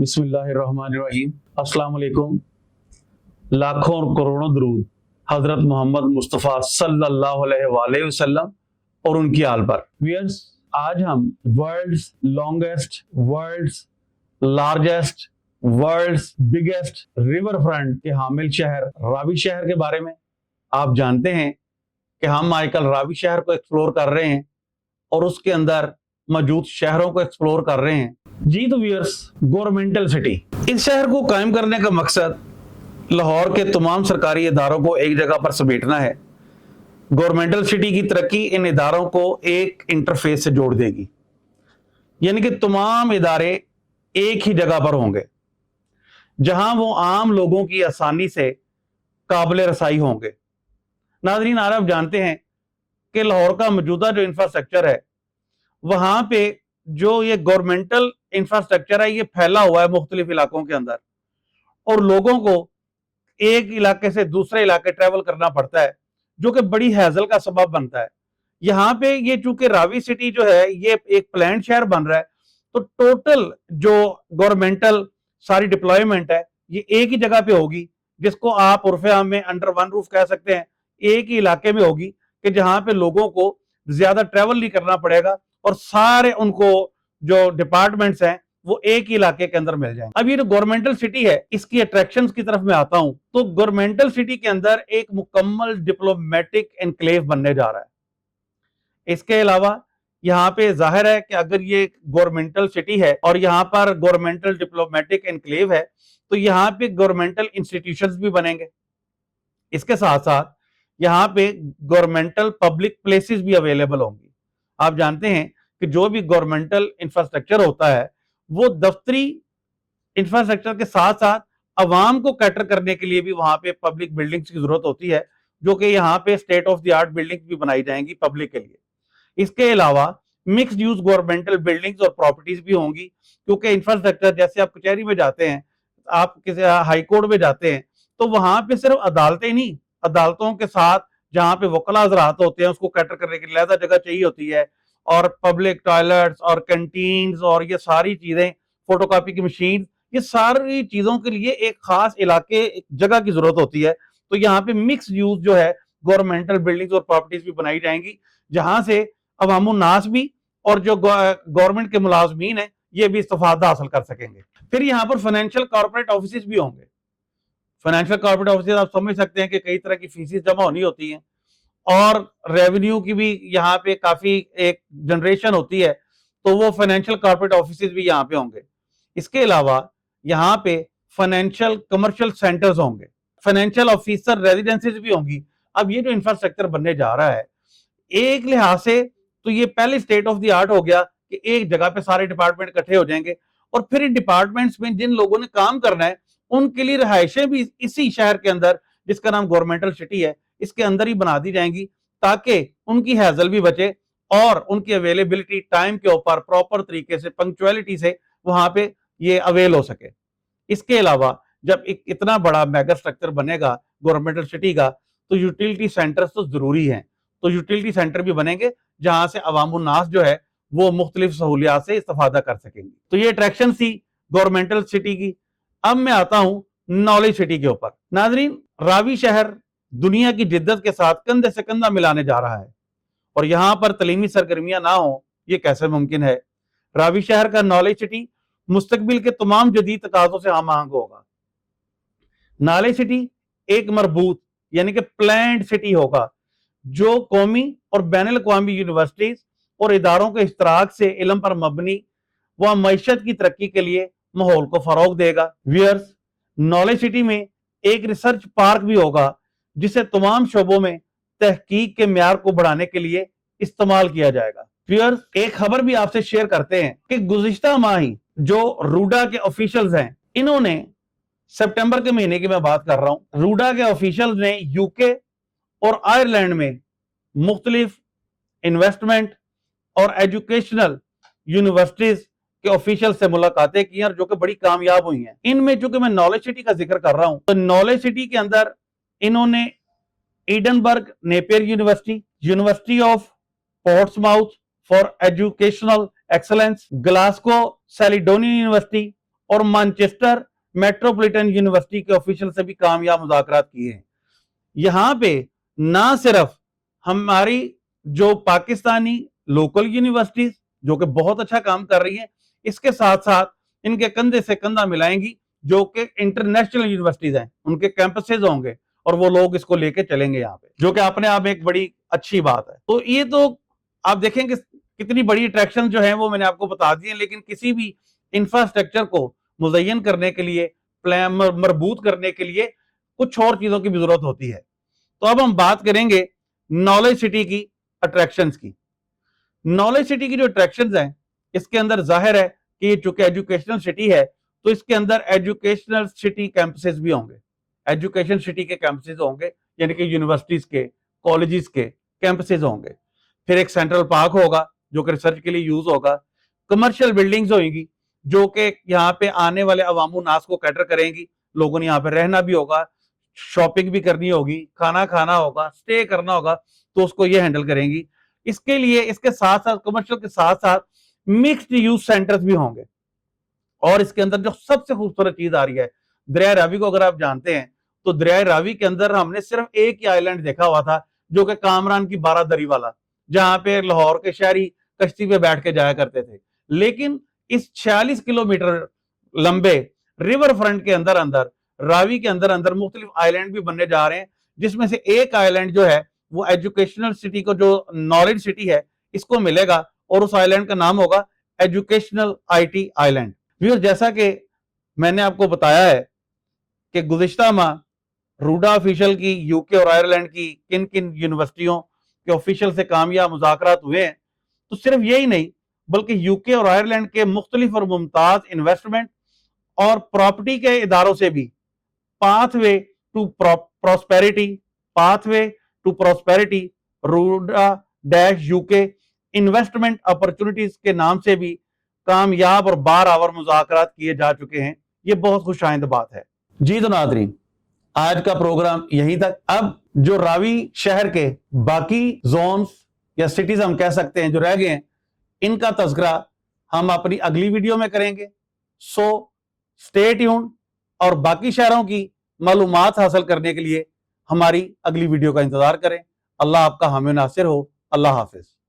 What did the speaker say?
बिस्मिल्लाहिर्रहमानिर्रहीम। अस्सलाम वालेकुम। लाखों और करोड़ों दरूद हजरत मोहम्मद मुस्तफ़ा सल्लल्लाहु अलैहि वसल्लम और उनकी आल पर। व्यूअर्स, आज हम world's longest, world's largest, world's biggest river front के हामिल शहर रावी शहर के बारे में। आप जानते हैं कि हम आजकल रावी शहर को एक्सप्लोर कर रहे हैं और उसके अंदर मौजूद शहरों को एक्सप्लोर कर रहे हैं। जी तो व्यूअर्स, गवर्नमेंटल सिटी, इस शहर को कायम करने का मकसद लाहौर के तमाम सरकारी इदारों को एक जगह पर समेटना है। गवर्नमेंटल सिटी की तरक्की इन इदारों को एक इंटरफेस से जोड़ देगी, यानी कि तमाम इदारे एक ही जगह पर होंगे जहां वो आम लोगों की आसानी से काबिल रसाई होंगे। नाज़रीन, आप जानते हैं कि लाहौर का मौजूदा जो इंफ्रास्ट्रक्चर है, वहां पे जो ये गवर्नमेंटल इंफ्रास्ट्रक्चर है, ये फैला हुआ है मुख्तलिफ इलाकों के अंदर, और लोगों को एक इलाके से दूसरे इलाके ट्रेवल करना पड़ता है, जो कि बड़ी हैजल का सबब बनता है। यहाँ पे ये चूंकि रावी सिटी जो है ये एक प्लान शहर बन रहा है, तो टोटल जो गवर्नमेंटल सारी डिप्लॉयमेंट है ये एक ही जगह पे होगी, जिसको आप उर्फे आम में अंडर वन रूफ कह सकते हैं। एक ही इलाके में होगी कि जहां पे लोगों को ज्यादा ट्रेवल नहीं करना पड़ेगा और सारे उनको जो डिपार्टमेंट्स हैं वो एक ही इलाके के अंदर मिल जाएंगे। अब ये जो गवर्नमेंटल सिटी है, इसकी अट्रैक्शंस की तरफ मैं आता हूं, तो गवर्नमेंटल सिटी के अंदर एक मुकम्मल डिप्लोमेटिक एनक्लेव बनने जा रहा है। इसके अलावा यहाँ पे जाहिर है कि अगर ये गवर्नमेंटल सिटी है और यहाँ पर गवर्नमेंटल डिप्लोमेटिक एनक्लेव है, तो यहाँ पे गवर्नमेंटल इंस्टीट्यूशंस भी बनेंगे। इसके साथ साथ यहाँ पे गवर्नमेंटल पब्लिक प्लेसेस भी अवेलेबल होंगी। आप जानते हैं कि जो भी गवर्नमेंटल इंफ्रास्ट्रक्चर होता है वो दफ्तरी इंफ्रास्ट्रक्चर के साथ साथ अवाम को कैटर करने के लिए भी वहां पे पब्लिक बिल्डिंग्स की जरूरत होती है, जो कि यहाँ पे state of the art buildings भी बनाई जाएंगी पब्लिक के लिए। इसके अलावा मिक्स्ड यूज गवर्नमेंटल बिल्डिंग्स और प्रॉपर्टीज भी होंगी, क्योंकि इंफ्रास्ट्रक्चर, जैसे आप कचहरी में जाते हैं, आप किसी हाई कोर्ट में जाते हैं, तो वहां पे सिर्फ अदालतें नहीं, अदालतों के साथ जहां पे वकला हजरात होते हैं उसको कैटर करने की लिहाजा जगह चाहिए होती है, और पब्लिक टॉयलेट्स और कैंटीन्स और ये सारी चीजें, फोटोकॉपी की मशीन, ये सारी चीजों के लिए एक खास इलाके, एक जगह की जरूरत होती है। तो यहाँ पे मिक्स यूज जो है गवर्नमेंटल बिल्डिंग्स और प्रॉपर्टीज भी बनाई जाएंगी, जहां से अवामुन नास भी और जो गवर्नमेंट के मुलाजमीन है ये भी इस्तेफादा हासिल कर सकेंगे। फिर यहाँ पर फाइनेंशियल कॉर्पोरेट ऑफिस भी होंगे। फाइनेंशियल कॉर्पोरेट ऑफिस आप समझ सकते हैं कि कई तरह की फीसेस जमा होनी होती हैं और रेवेन्यू की भी यहाँ पे काफी एक जनरेशन होती है, तो वो फाइनेंशियल कॉर्पोरेट ऑफिस भी यहाँ पे होंगे। इसके अलावा यहाँ पे फाइनेंशियल कमर्शियल सेंटर्स होंगे, फाइनेंशियल ऑफिसर रेजिडेंसीज भी होंगी। अब ये जो इंफ्रास्ट्रक्चर बनने जा रहा है, एक लिहाज से तो ये पहले स्टेट ऑफ द आर्ट हो गया कि एक जगह पे सारे डिपार्टमेंट इकट्ठे हो जाएंगे, और फिर इन डिपार्टमेंट्स में जिन लोगों ने काम करना है उनके लिए रहायशें भी इसी शहर के अंदर, जिसका नाम गवर्नमेंटल सिटी है, इसके अंदर ही बना दी जाएंगी, ताकि उनकी हैजल भी बचे और उनकी अवेलेबिलिटी टाइम के ऊपर प्रॉपर तरीके से, पंक्चुअलिटी से वहां पे ये अवेल हो सके। इसके अलावा जब एक इतना बड़ा मेगा स्ट्रक्चर बनेगा गवर्नमेंटल सिटी का, तो यूटिलिटी सेंटर्स तो जरूरी हैं। तो यूटिलिटी सेंटर भी बनेंगे जहां से अवामुन नास जो है वो मुख्तलिफ सहूलियात से इस्तेफादा कर सकेंगे। तो ये अट्रैक्शन थी गवर्नमेंटल सिटी की। अब मैं आता हूं नॉलेज सिटी के ऊपर। नाजरीन, रावी शहर दुनिया की जिद्दत के साथ कंधे से कंधा मिलाने जा रहा है, और यहां पर तलीमी सरगर्मियां ना हो ये कैसे मुमकिन है। रावी शहर का नॉलेज सिटी मुस्तकबिल के तमाम जदीद तकाजों से हम आहंग होगा। नॉलेज सिटी एक मरबूत यानी कि प्लान्ड सिटी होगा, जो कौमी और बैनुल अक़वामी यूनिवर्सिटीज और इदारों के इश्तराक से इल्म पर मबनी व मईशत की तरक्की के लिए माहौल को फरोग देगा। व्यूअर्स, नॉलेज सिटी में एक रिसर्च पार्क भी होगा, जिसे तमाम शोबों में तहकीक के म्यार को बढ़ाने के लिए इस्तेमाल किया जाएगा। व्यूअर्स, एक खबर भी आपसे शेयर करते हैं कि गुज़िश्ता माह ही जो रूडा के ऑफिशियल्स हैं, इन्होंने सितंबर के महीने की मैं बात कर रहा हूं, रूडा के ऑफिशियल्स ने यूके और आयरलैंड में मुख्तलिफ इन्वेस्टमेंट और एजुकेशनल यूनिवर्सिटीज के ऑफिशियल से मुलाकातें की और जो कि बड़ी कामयाब हुई हैं। इनमें चूंकि मैं नॉलेज सिटी का जिक्र कर रहा हूं, तो नॉलेज सिटी के अंदर इन्होंने Edinburgh Napier University, University of Portsmouth for educational excellence, Glasgow Caledonian University اور مانچسٹر میٹروپولیٹن یونیورسٹی کے آفیشل سے بھی کامیاب مذاکرات کیے ہیں۔ یہاں پہ نہ صرف ہماری جو پاکستانی لوکل یونیورسٹیز جو کہ بہت اچھا کام کر رہی ہیں، اس کے ساتھ ساتھ ان کے کندھے سے کندھا ملائیں گی جو کہ انٹرنیشنل یونیورسٹیز ہیں، ان کے کیمپسز ہوں گے اور وہ لوگ اس کو لے کے چلیں گے یہاں پہ، جو کہ اپنے آپ میں ایک بڑی اچھی بات ہے۔ تو یہ تو آپ دیکھیں کہ کتنی بڑی اٹریکشن جو ہیں وہ میں نے آپ کو بتا دی ہیں، لیکن کسی بھی انفراسٹرکچر کو مزین کرنے کے لیے، مربوط کرنے کے لیے کچھ اور چیزوں کی بھی ضرورت ہوتی ہے۔ تو اب ہم بات کریں گے نالج سٹی کی اٹریکشنز کی۔ نالج سٹی کی جو اٹریکشنز ہیں، اس کے اندر ظاہر ہے کہ یہ چونکہ ایجوکیشنل سٹی ہے تو اس کے اندر ایجوکیشنل سٹی کیمپسز بھی ہوں گے، ایجوکیشن سٹی کے کیمپسز ہوں گے، یعنی کہ یونیورسٹیز کے، کالجز کے کیمپسز ہوں گے۔ پھر ایک سینٹرل پارک ہوگا جو کہ ریسرچ کے لیے یوز ہوگا، کمرشل بلڈنگز ہوئیں گی جو کہ یہاں پہ آنے والے عوام الناس کو کیٹر کریں گی، لوگوں نے یہاں پہ رہنا بھی ہوگا، شاپنگ بھی کرنی ہوگی، کھانا کھانا ہوگا، سٹے کرنا ہوگا، تو اس کو یہ ہینڈل کریں گی۔ اس کے لیے اس کے ساتھ ساتھ کمرشل کے ساتھ ساتھ مکسڈ یوز سینٹرز بھی ہوں گے۔ اور اس کے اندر جو سب سے خوبصورت چیز آ رہی ہے، دریائے راوی کو اگر آپ جانتے ہیں تو دریائے راوی کے اندر ہم نے صرف ایک ہی آئی لینڈ دیکھا ہوا تھا جو کہ کامران کی 12 دری والا، جہاں پہ لاہور کے شہری کشتی پہ بیٹھ کے جایا کرتے تھے۔ لیکن اس 46 کلومیٹر لمبے ریور فرنٹ کے اندر راوی کے اندر مختلف آئی لینڈ بھی بننے جا رہے ہیں، جس میں سے ایک آئی لینڈ جو ہے وہ ایجوکیشنل سٹی کو، جو نالج سٹی ہے، اس کو ملے گا، اور اس آئی لینڈ کا نام ہوگا educational I T island. جیسا کہ میں نے آپ کو بتایا ہے کہ گزشتہ ماہ روڈا آفیشل کی یو کے اور آئرلینڈ کی کن کن یونیورسٹیوں کے آفیشل سے کامیاب مذاکرات ہوئے ہیں، تو صرف یہی نہیں بلکہ یو کے اور آئرلینڈ کے مختلف اور ممتاز انویسٹمنٹ اور پراپرٹی کے اداروں سے بھی پاتھ وے ٹو پراسپیرٹی روڈا ڈیش یو کے انویسٹمنٹ اپرچونٹیز کے نام سے بھی کامیاب اور بار آور مذاکرات کیے جا چکے ہیں۔ یہ بہت خوش آئند بات ہے۔ جی تو ناظرین، آج کا پروگرام یہیں تک۔ اب جو راوی شہر کے باقی زونز یا سٹیز ہم کہہ سکتے ہیں جو رہ گئے ہیں، ان کا تذکرہ ہم اپنی اگلی ویڈیو میں کریں گے۔ سو اسٹے ٹیون، اور باقی شہروں کی معلومات حاصل کرنے کے لیے ہماری اگلی ویڈیو کا انتظار کریں۔ اللہ آپ کا حامی و ناصر ہو۔ اللہ حافظ۔